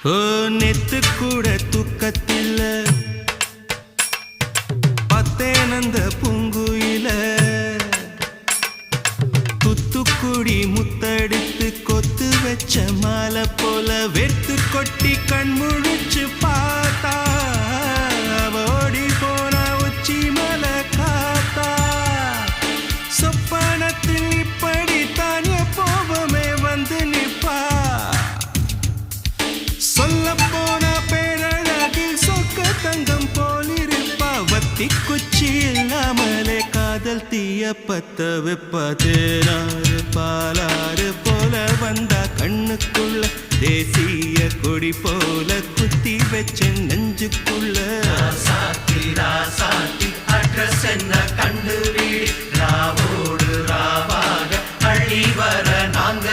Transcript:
ஓ நெத்து கூட தூக்கத்தில்ல பத்தேனந்த பூங்குயில துத்துக்குடி முத்தடித்து கொத்து வச்ச மாலை போல வெத்து கொட்டி கண் முழிச்சு பார்த்தா ஓடி போன உச்சி மலை காத்தா சொப்பனத்தில் இப்படித்தான் எப்போவுமே வந்து நிப்பா சொல்ல போன பேரழகில் சொக்க தங்கம் போலிருப்பா வத்தி குச்சி இல்லாமலே காதல் தீய பத்த வெப்ப தேனாறு பாலாறு போல வந்தா கண்ணுக்குள்ள தேசிய கொடி போல குத்தி வச்ச நெஞ்சுக்குள்ள ராசாத்தி அட்ரஸ் என்ன கண்டு வீடு ராவோடு ராவாக அழி வர நாங்க